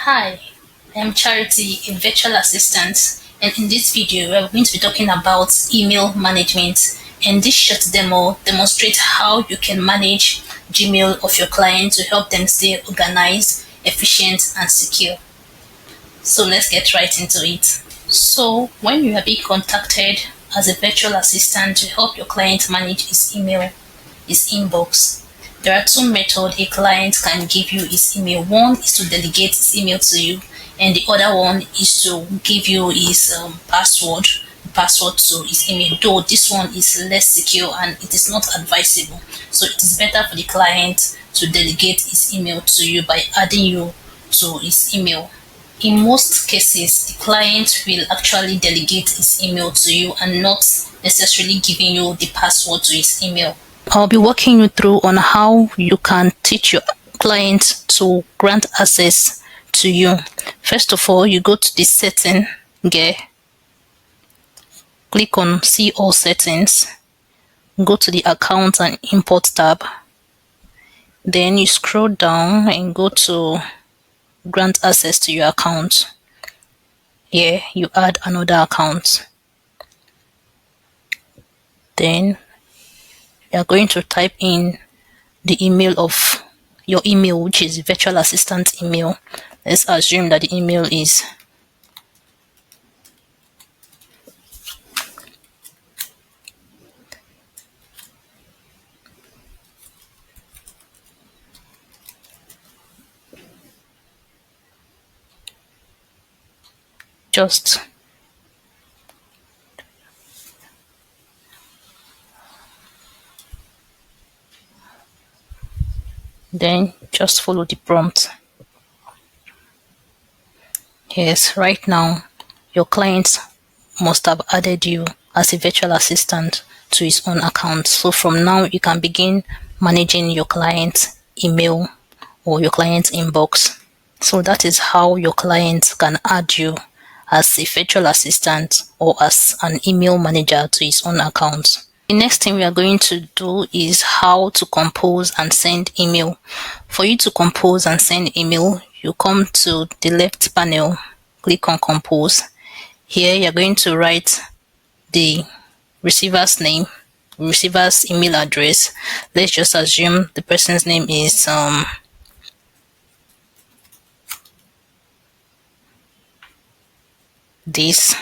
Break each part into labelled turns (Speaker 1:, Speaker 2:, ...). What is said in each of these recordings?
Speaker 1: Hi, I'm Charity, a virtual assistant, and in this video, we're going to be talking about email management. And this short demo demonstrates how you can manage Gmail of your client to help them stay organized, efficient, and secure. So let's get right into it. So, when you are being contacted as a virtual assistant to help your client manage his email, his inbox, there are two methods a client can give you his email. One is to delegate his email to you, and the other one is to give you his password to his email. Though this one is less secure and it is not advisable, so it is better for the client to delegate his email to you by adding you to his email. In most cases, the client will actually delegate his email to you and not necessarily giving you the password to his email. I'll be walking you through on how you can teach your client to grant access to you. First of all, you go to the setting gear, click on see all settings, go to the account and import tab. Then you scroll down and go to grant access to your account. Here you add another account. Then you are going to type in the email of your email, which is virtual assistant email. Let's assume that the email is just then just follow the prompt. Yes, right now your client must have added you as a virtual assistant to his own account. So from now you can begin managing your client's email or your client's inbox. So that is how your client can add you as a virtual assistant or as an email manager to his own account. The next thing we are going to do is how to compose and send email. For you to compose and send email, you come to the left panel, click on compose. Here you're going to write the receiver's name, receiver's email address. Let's just assume the person's name is this.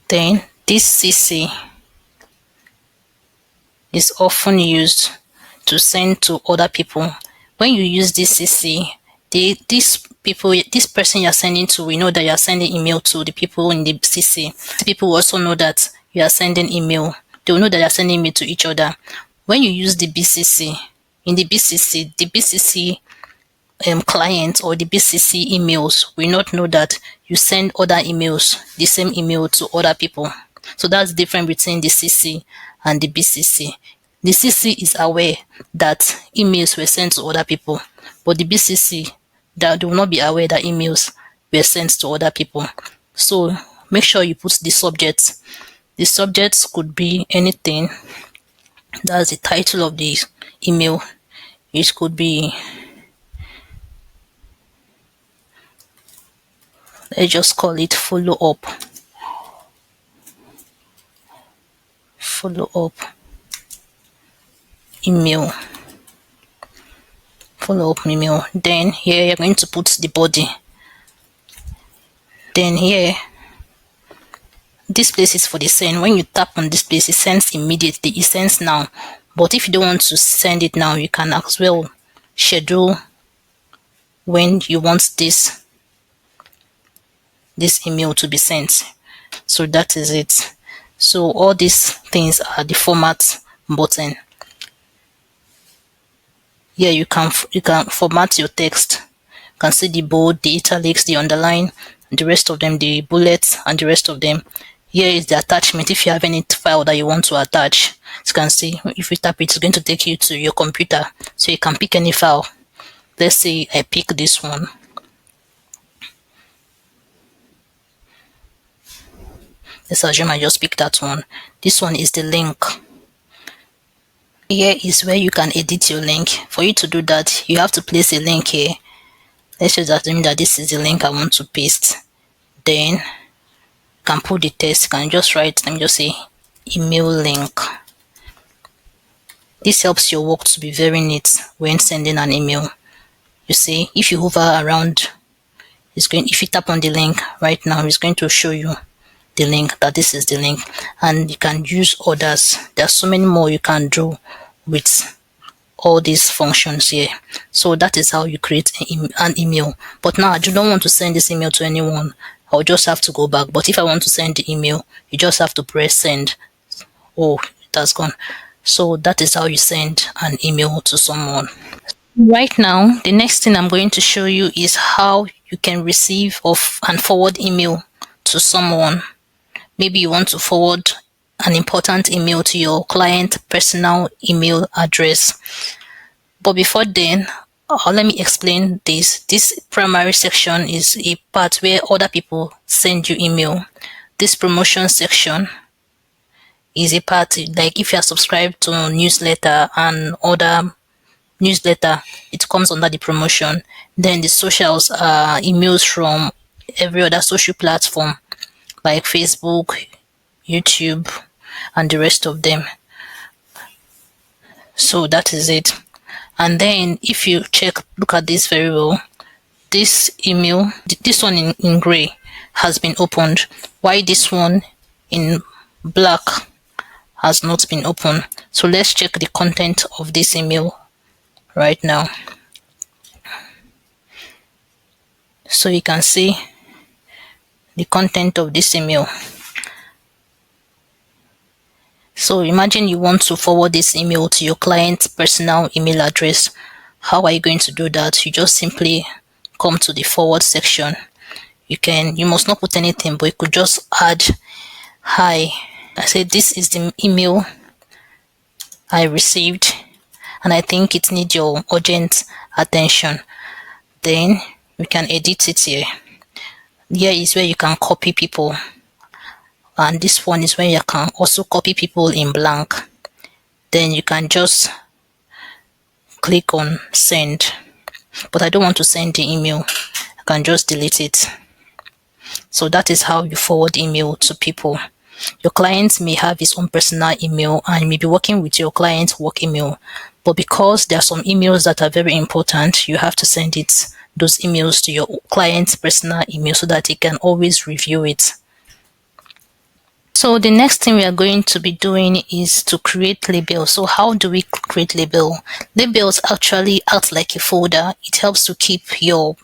Speaker 1: Then this CC is often used to send to other people. When you use this CC, this person you're sending to, we know that you're sending email to the people in the CC. People also know that you are sending email. They will know that you're sending email to each other. When you use the BCC, in the BCC client or the BCC emails will not know that you send other emails, the same email to other people. So that's different between the CC and the BCC. The CC is aware that emails were sent to other people, but the BCC, that they will not be aware that emails were sent to other people. So make sure you put the subject. The subject could be anything. That's the title of the email. It could be, let's just call it follow up. Follow up email. Follow up email. Then here you're going to put the body. Then here, this place is for the send. When you tap on this place, it sends immediately. It sends now. But if you don't want to send it now, you can as well schedule when you want this email to be sent. So that is it. So all these things are the format button. Here you can format your text. You can see the bold, the italics, the underline, and the rest of them, the bullets, and the rest of them. Here is the attachment. If you have any file that you want to attach, you can see if you tap it, it's going to take you to your computer. So you can pick any file. Let's say I pick this one. Let's assume I just picked that one. This one is the link. Here is where you can edit your link. For you to do that, you have to place a link here. Let's just assume that this is the link I want to paste. Then you can put the text. You can just write, let me just say email link. This helps your work to be very neat when sending an email. You see, if you hover around, if you tap on the link right now, it's going to show you the link, that this is the link, and you can use others. There are so many more you can do with all these functions here. So that is how you create an email. But now I do not want to send this email to anyone. I'll just have to go back. But if I want to send the email, you just have to press send. Oh, it has gone. So that is how you send an email to someone. Right now, the next thing I'm going to show you is how you can receive and forward email to someone. Maybe you want to forward an important email to your client personal email address. But before then, let me explain this. This primary section is a part where other people send you email. This promotion section is a part, like if you are subscribed to a newsletter and other newsletter, it comes under the promotion. Then the socials are emails from every other social platform like Facebook, YouTube, and the rest of them. So that is it. And then if you look at this very well, this email, this one in gray has been opened, while this one in black has not been opened. So let's check the content of this email right now. So you can see the content of this email. So imagine you want to forward this email to your client's personal email address. How are you going to do that? You just simply come to the forward section. You must not put anything, but you could just add, hi, I said this is the email I received and I think it needs your urgent attention. Then we can edit it here. Here is where you can copy people, and this one is where you can also copy people in blank. Then you can just click on send, but I don't want to send the email. I can just delete it. So that is how you forward email to people. Your client may have his own personal email and you may be working with your client's work email, but because there are some emails that are very important, you have to send those emails to your client's personal email so that he can always review it. So the next thing we are going to be doing is to create labels. So how do we create label? Labels actually act like a folder. It helps to keep your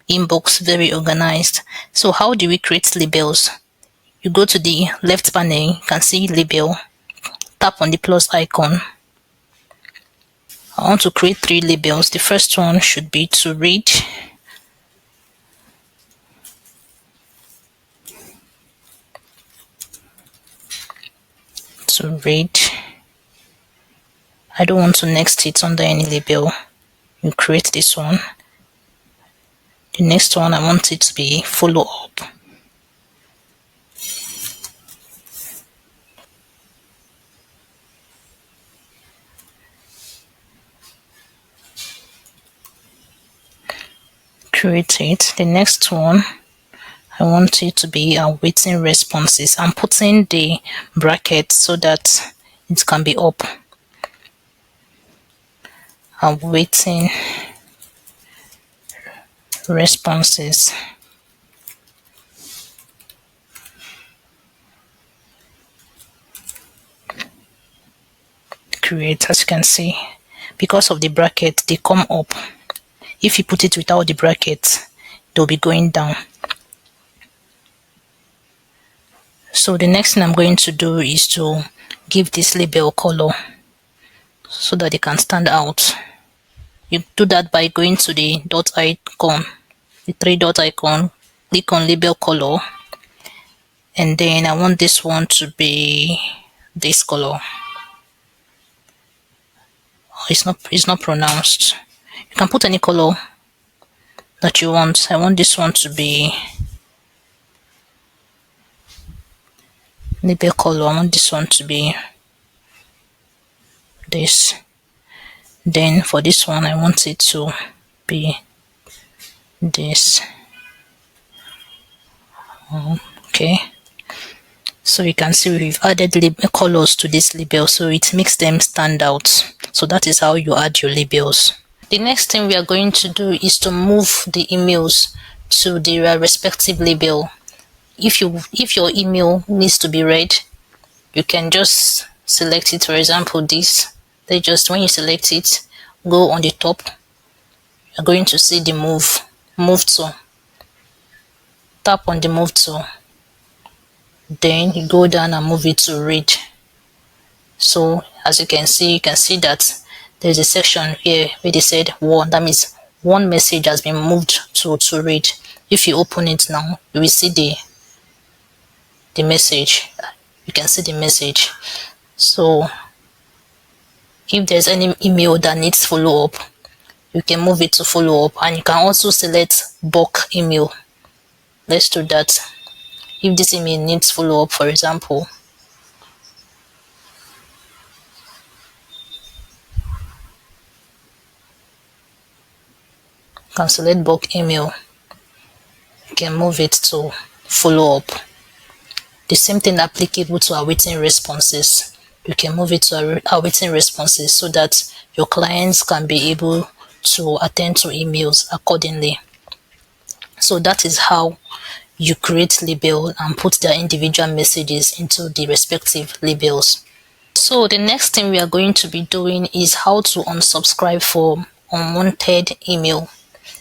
Speaker 1: inbox very organized. So how do we create labels? You go to the left panel, you can see label. Tap on the plus icon. I want to create 3 labels. The first one should be to read. To read. I don't want to next it under any label. You create this one. The next one, I want it to be follow up. Create it. The next one, I want it to be awaiting responses. I'm putting the bracket so that it can be up. Awaiting responses. Create, as you can see, because of the bracket, they come up. If you put it without the bracket, they'll be going down. So the next thing I'm going to do is to give this label color so that they can stand out. You do that by going to the dot icon, the 3 dot icon, click on label color, and then I want this one to be this color. It's not pronounced. You can put any color that you want. I want this one to be label color. I want this one to be this. Then for this one, I want it to be this. Okay, so you can see we've added colors to this label, so it makes them stand out. So that is how you add your labels. The next thing we are going to do is to move the emails to their respective label. If your email needs to be read, you can just select it. For example, this. They just, when you select it, go on the top, you're going to see the move tool. Tap on the move tool, then you go down and move it to read. So as you can see that there's a section here where they said one. That means one message has been moved to read. If you open it now, you will see the message. You can see the message. So if there's any email that needs follow up, you can move it to follow up, and you can also select bulk email. Let's do that. If this email needs follow up, for example, you can select bulk email. You can move it to follow up. The same thing applicable to awaiting responses. You can move it to awaiting responses so that your clients can be able to attend to emails accordingly. So that is how you create label and put their individual messages into the respective labels. So the next thing we are going to be doing is how to unsubscribe for unwanted email,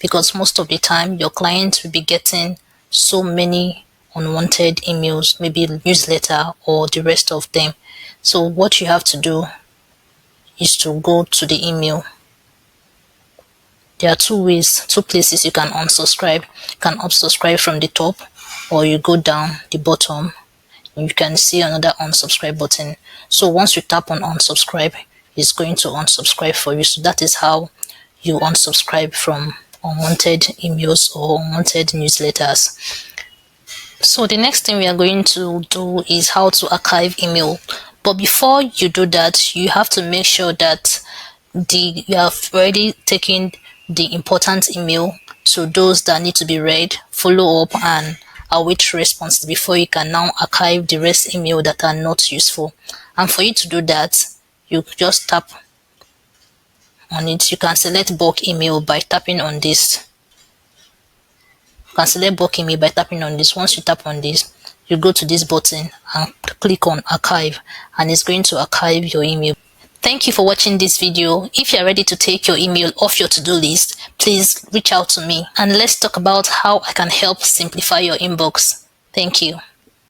Speaker 1: because most of the time your clients will be getting so many unwanted emails, maybe newsletter or the rest of them. So what you have to do is to go to the email. There are two places you can unsubscribe. You can unsubscribe from the top, or you go down the bottom and you can see another unsubscribe button. So once you tap on unsubscribe, it's going to unsubscribe for you. So that is how you unsubscribe from unwanted emails or unwanted newsletters. So the next thing we are going to do is how to archive email. But before you do that, you have to make sure that you have already taken the important email to those that need to be read, follow up, and await response before you can now archive the rest email that are not useful. And for you to do that, you just tap on it. You can select bulk email by tapping on this. You can select bulk email by tapping on this. Once you tap on this, you go to this button and click on archive, and it's going to archive your email. Thank you for watching this video. If you are ready to take your email off your to-do list, please reach out to me and let's talk about how I can help simplify your inbox. Thank you.